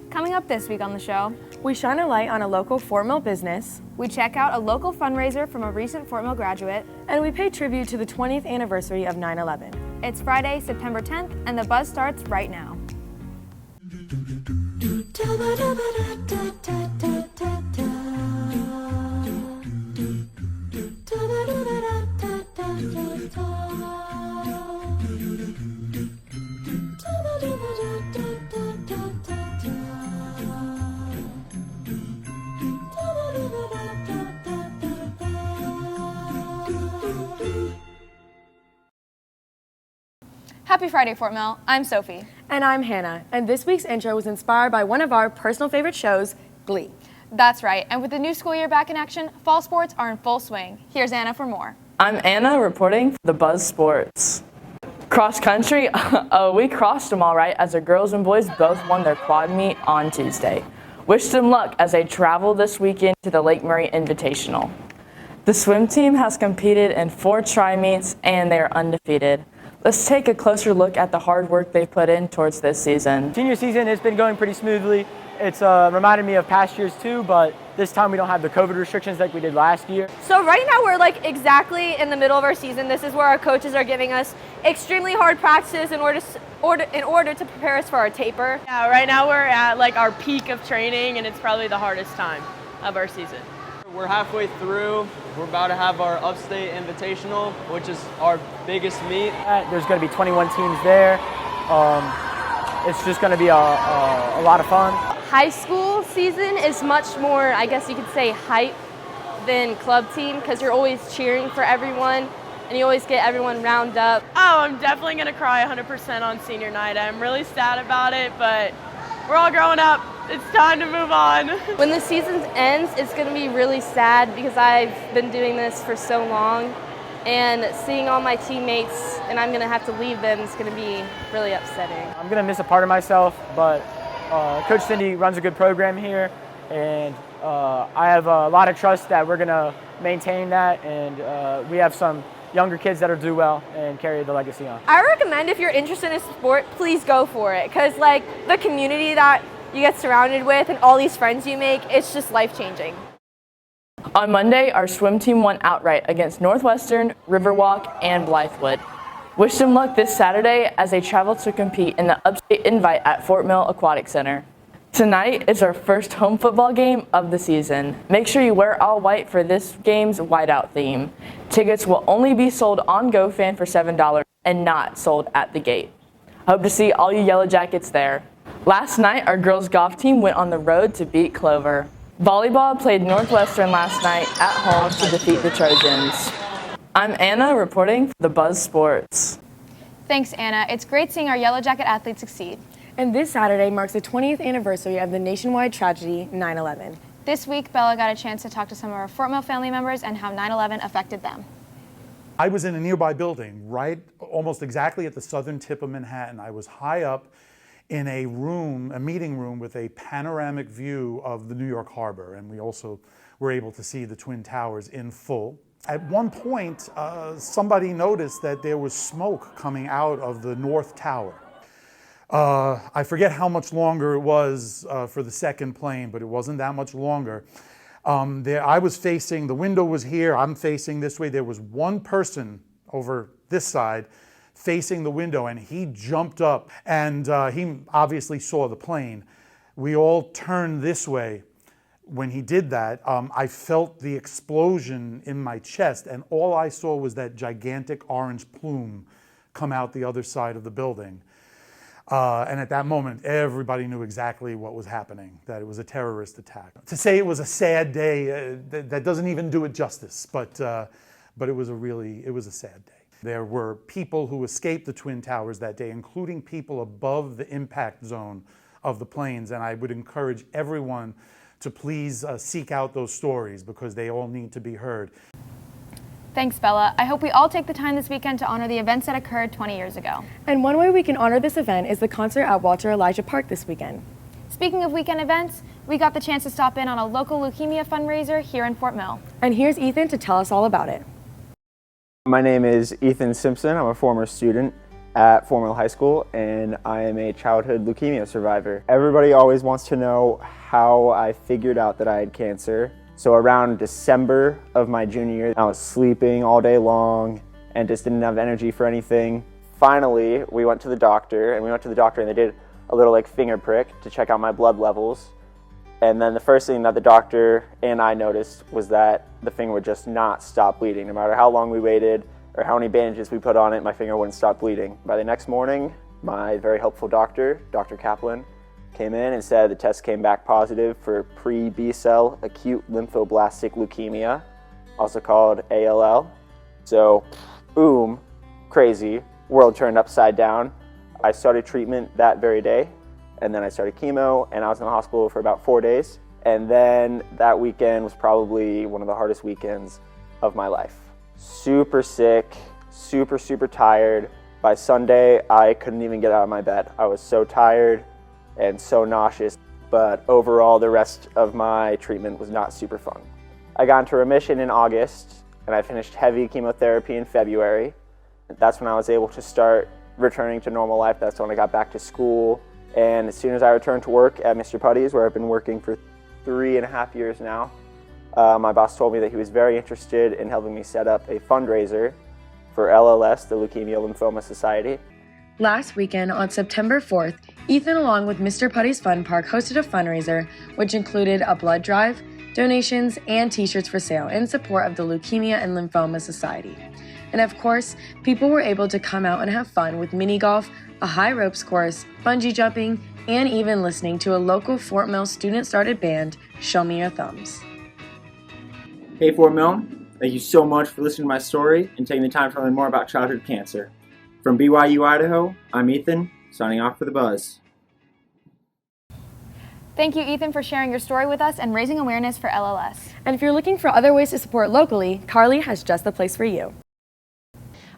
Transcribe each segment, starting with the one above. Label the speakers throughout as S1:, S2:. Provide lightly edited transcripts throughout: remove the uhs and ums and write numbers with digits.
S1: Coming up this week on the show,
S2: we shine a light on a local Fort Mill business,
S1: we check out a local fundraiser from a recent Fort Mill graduate,
S2: and we pay tribute to the 20th anniversary of 9/11.
S1: It's Friday, September 10th, and the buzz starts right now. Happy Friday, Fort Mill. I'm Sophie.
S2: And I'm Hannah. And this week's intro was inspired by one of our personal favorite shows, Glee.
S1: That's right. And with the new school year back in action, fall sports are in full swing. Here's Anna for more.
S3: I'm Anna reporting for the Buzz Sports. Cross country, we crossed them all right as the girls and boys both won their quad meet on Tuesday. Wish them luck as they travel this weekend to the Lake Murray Invitational. The swim team has competed in 4 tri-meets and they are undefeated. Let's take a closer look at the hard work they've put in towards this season.
S4: Senior season has been going pretty smoothly. It's reminded me of past years too, but this time we don't have the COVID restrictions like we did last year.
S5: So right now we're like exactly in the middle of our season. This is where our coaches are giving us extremely hard practices in order to prepare us for our taper.
S6: Yeah, right now we're at like our peak of training and it's probably the hardest time of our season.
S7: We're halfway through. We're about to have our Upstate Invitational, which is our biggest meet.
S4: There's going to be 21 teams there. It's just going to be a lot of fun.
S5: High school season is much more, I guess you could say, hype than club team because you're always cheering for everyone and you always get everyone round up.
S6: Oh, I'm definitely going to cry 100% on senior night. I'm really sad about it, but we're all growing up. It's time to move on.
S5: When the season ends, it's going to be really sad because I've been doing this for so long and seeing all my teammates and I'm going to have to leave them is going to be really upsetting.
S4: I'm going to miss a part of myself, but Coach Cindy runs a good program here and I have a lot of trust that we're going to maintain that and we have some younger kids that'll do well and carry the legacy on.
S5: I recommend if you're interested in sport, please go for it because like the community that you get surrounded with and all these friends you make, it's just life-changing.
S3: On Monday, our swim team won outright against Northwestern, Riverwalk, and Blythewood. Wish them luck this Saturday as they travel to compete in the Upstate Invite at Fort Mill Aquatic Center. Tonight is our first home football game of the season. Make sure you wear all white for this game's whiteout theme. Tickets will only be sold on GoFan for $7 and not sold at the gate. Hope to see all you Yellow Jackets there. Last night, our girls golf team went on the road to beat Clover. Volleyball played Northwestern last night at home to defeat the Trojans. I'm Anna reporting for the Buzz Sports.
S1: Thanks, Anna. It's great seeing our Yellow Jacket athletes succeed.
S2: And this Saturday marks the 20th anniversary of the nationwide tragedy, 9/11.
S1: This week, Bella got a chance to talk to some of our Fort Mill family members and how 9/11 affected them.
S8: I was in a nearby building, right almost exactly at the southern tip of Manhattan. I was high up in a room, a meeting room with a panoramic view of the New York Harbor, and we also were able to see the Twin Towers in full. At one point, somebody noticed that there was smoke coming out of the North Tower. I forget how much longer it was for the second plane, but it wasn't that much longer. I was facing, the window was here, I'm facing this way. There was one person over this side facing the window, and he jumped up, and he obviously saw the plane. We all turned this way. When he did that, I felt the explosion in my chest, and all I saw was that gigantic orange plume come out the other side of the building. And at that moment, everybody knew exactly what was happening, that it was a terrorist attack. To say it was a sad day, that doesn't even do it justice, but it was a sad day. There were people who escaped the Twin Towers that day, including people above the impact zone of the planes, and I would encourage everyone to please seek out those stories because they all need to be heard.
S1: Thanks, Bella. I hope we all take the time this weekend to honor the events that occurred 20 years ago.
S2: And one way we can honor this event is the concert at Walter Elijah Park this weekend.
S1: Speaking of weekend events, we got the chance to stop in on a local leukemia fundraiser here in Fort Mill.
S2: And here's Ethan to tell us all about it.
S9: My name is Ethan Simpson. I'm a former student at Fort Mill High School, and I am a childhood leukemia survivor. Everybody always wants to know how I figured out that I had cancer. So around December of my junior year, I was sleeping all day long and just didn't have energy for anything. Finally, we went to the doctor, and they did a little like finger prick to check out my blood levels. And then the first thing that the doctor and I noticed was that the finger would just not stop bleeding. No matter how long we waited or how many bandages we put on it, my finger wouldn't stop bleeding. By the next morning, my very helpful doctor, Dr. Kaplan, came in and said the test came back positive for pre-B-cell acute lymphoblastic leukemia, also called ALL. So, boom, crazy, world turned upside down. I started treatment that very day. And then I started chemo, and I was in the hospital for about 4 days. And then that weekend was probably one of the hardest weekends of my life. Super sick, super tired. By Sunday, I couldn't even get out of my bed. I was so tired and so nauseous, but overall, the rest of my treatment was not super fun. I got into remission in August, and I finished heavy chemotherapy in February. That's when I was able to start returning to normal life. That's when I got back to school. And as soon as I returned to work at Mr. Putty's, where I've been working for 3.5 years now, my boss told me that he was very interested in helping me set up a fundraiser for LLS, the Leukemia Lymphoma Society.
S2: Last weekend, on September 4th, Ethan, along with Mr. Putty's Fun Park, hosted a fundraiser which included a blood drive, donations, and t-shirts for sale in support of the Leukemia and Lymphoma Society. And of course, people were able to come out and have fun with mini golf, a high ropes course, bungee jumping, and even listening to a local Fort Mill student-started band, Show Me Your Thumbs.
S10: Hey Fort Mill, thank you so much for listening to my story and taking the time to learn more about childhood cancer. From BYU, Idaho, I'm Ethan, signing off for The Buzz.
S1: Thank you, Ethan, for sharing your story with us and raising awareness for LLS.
S2: And if you're looking for other ways to support locally, Carly has just the place for you.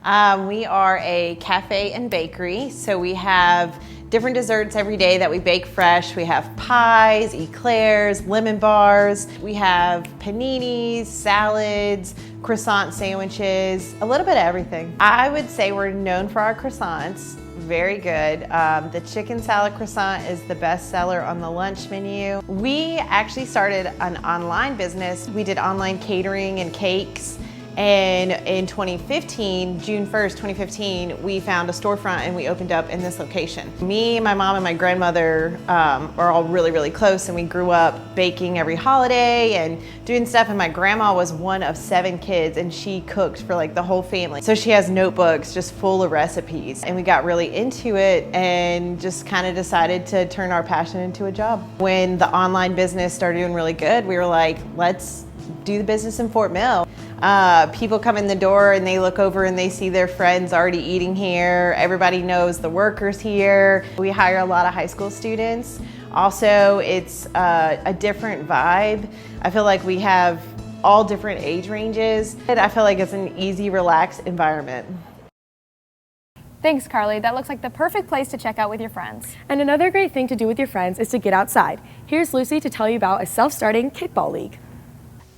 S11: We are a cafe and bakery, so we have different desserts every day that we bake fresh. We have pies, eclairs, lemon bars. We have paninis, salads, croissant sandwiches, a little bit of everything. I would say we're known for our croissants. Very good. The chicken salad croissant is the best seller on the lunch menu. We actually started an online business. We did online catering and cakes. And in 2015, June 1st, 2015, we found a storefront and we opened up in this location. Me, my mom, and my grandmother are all really close, and we grew up baking every holiday and doing stuff, and my grandma was one of 7 kids, and she cooked for like the whole family. So she has notebooks just full of recipes, and we got really into it and just kind of decided to turn our passion into a job. When the online business started doing really good, we were like, let's do the business in Fort Mill. People come in the door and they look over and they see their friends already eating here. Everybody knows the workers here. We hire a lot of high school students. Also, it's a different vibe. I feel like we have all different age ranges. And I feel like it's an easy, relaxed environment.
S1: Thanks, Carly. That looks like the perfect place to check out with your friends.
S2: And another great thing to do with your friends is to get outside. Here's Lucy to tell you about a self-starting kickball league.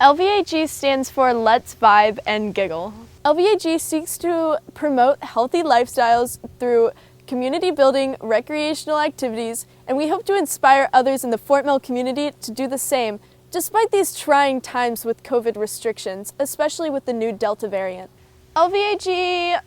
S12: LVAG stands for Let's Vibe and Giggle. LVAG seeks to promote healthy lifestyles through community building, recreational activities, and we hope to inspire others in the Fort Mill community to do the same, despite these trying times with COVID restrictions, especially with the new Delta variant. LVAG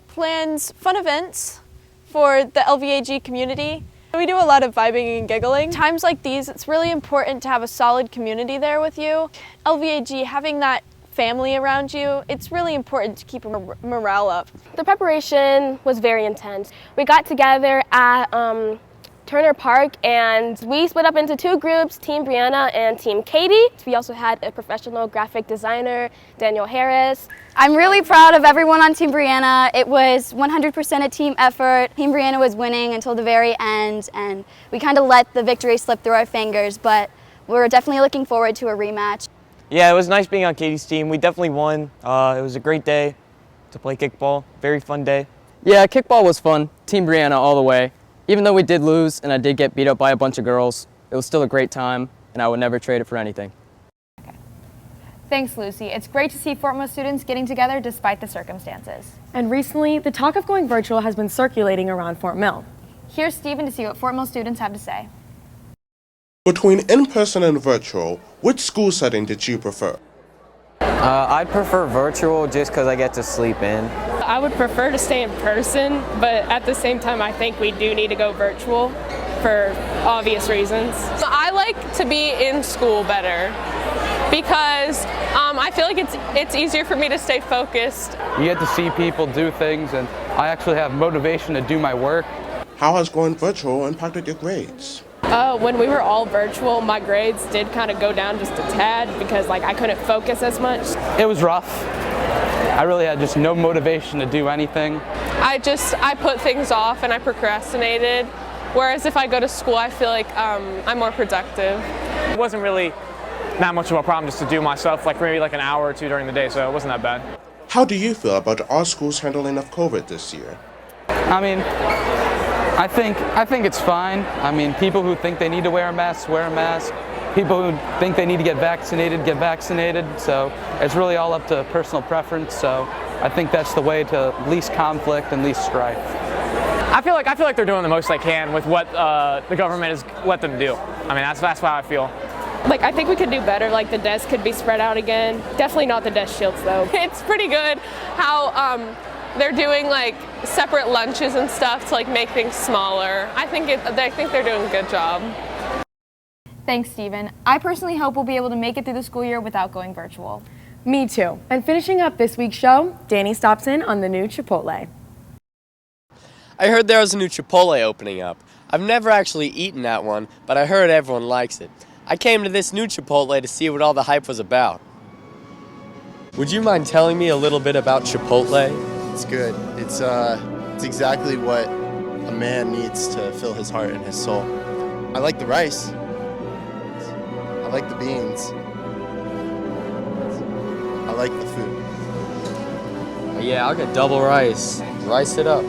S12: plans fun events for the LVAG community. We do a lot of vibing and giggling. Times like these, it's really important to have a solid community there with you. LVAG, having that family around you, it's really important to keep morale up.
S13: The preparation was very intense. We got together at Turner Park and we split up into 2 groups, Team Brianna and Team Katie. We also had a professional graphic designer, Daniel Harris.
S14: I'm really proud of everyone on Team Brianna. It was 100% a team effort. Team Brianna was winning until the very end, and we kind of let the victory slip through our fingers, but we're definitely looking forward to a rematch.
S15: Yeah, it was nice being on Katie's team. We definitely won. It was a great day to play kickball. Very fun day.
S16: Yeah, kickball was fun. Team Brianna all the way. Even though we did lose and I did get beat up by a bunch of girls, it was still a great time, and I would never trade it for anything.
S1: Thanks, Lucy. It's great to see Fort Mill students getting together despite the circumstances.
S17: And recently, the talk of going virtual has been circulating around Fort Mill.
S1: Here's Stephen to see what Fort Mill students have to say.
S18: Between in-person and virtual, which school setting did you prefer?
S19: I'd prefer virtual just because I get to sleep in.
S20: I would prefer to stay in person, but at the same time, I think we do need to go virtual for obvious reasons.
S21: I like to be in school better because I feel like it's easier for me to stay focused.
S22: You get to see people do things, and I actually have motivation to do my work.
S18: How has going virtual impacted your grades?
S20: When we were all virtual, my grades did kind of go down just a tad because I couldn't focus as much.
S22: It was rough. I really had just no motivation to do anything.
S21: I put things off and I procrastinated, whereas if I go to school, I feel like I'm more productive.
S4: It wasn't really that much of a problem just to do myself, maybe an hour or two during the day, so it wasn't that bad.
S18: How do you feel about our school's handling of COVID this year?
S22: I mean, I think it's fine. I mean, people who think they need to wear a mask, wear a mask. People who think they need to get vaccinated, get vaccinated. So it's really all up to personal preference. So I think that's the way to least conflict and least strife.
S4: I feel like they're doing the most they can with what the government has let them do. I mean, that's how I feel.
S20: I think we could do better. The desks could be spread out again. Definitely not the desk shields, though.
S21: It's pretty good how they're doing separate lunches and stuff to make things smaller. I think they're doing a good job.
S1: Thanks, Stephen. I personally hope we'll be able to make it through the school year without going virtual.
S17: Me too. And finishing up this week's show, Danny stops in on the new Chipotle.
S23: I heard there was a new Chipotle opening up. I've never actually eaten at one, but I heard everyone likes it. I came to this new Chipotle to see what all the hype was about. Would you mind telling me a little bit about Chipotle?
S24: It's good. It's exactly what a man needs to fill his heart and his soul. I like the rice. I like the beans. I like the food.
S23: Yeah, I'll get double rice. Rice it up.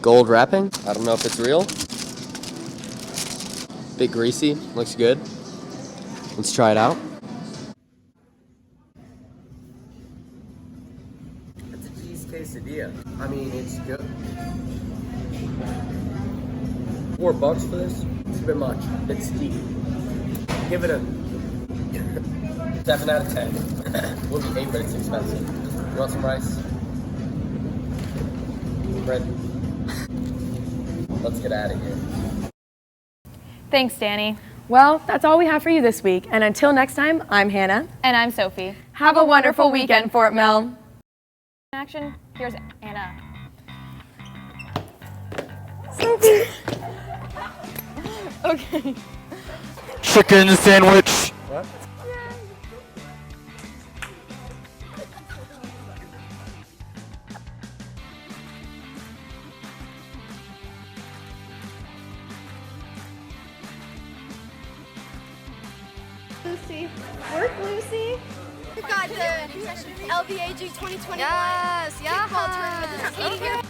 S23: Gold wrapping? I don't know if it's real. Bit greasy, looks good. Let's try it out. It's a cheese quesadilla. I mean, it's good. $4 for this? It's a bit much. It's steep. Give it a 7 out of 10. Would be 8, but it's expensive. You want some rice? Bread? Let's get out of here.
S1: Thanks, Danny.
S17: Well, that's all we have for you this week. And until next time, I'm Hannah.
S1: And I'm Sophie.
S17: Have a wonderful weekend, Fort Mill.
S1: Action. Here's Anna.
S17: Sophie. Okay.
S22: Chicken sandwich.
S4: What?
S25: Lucy. Work, Lucy. We've got the LVAG 2021 Kickball tournament. This is Katie here.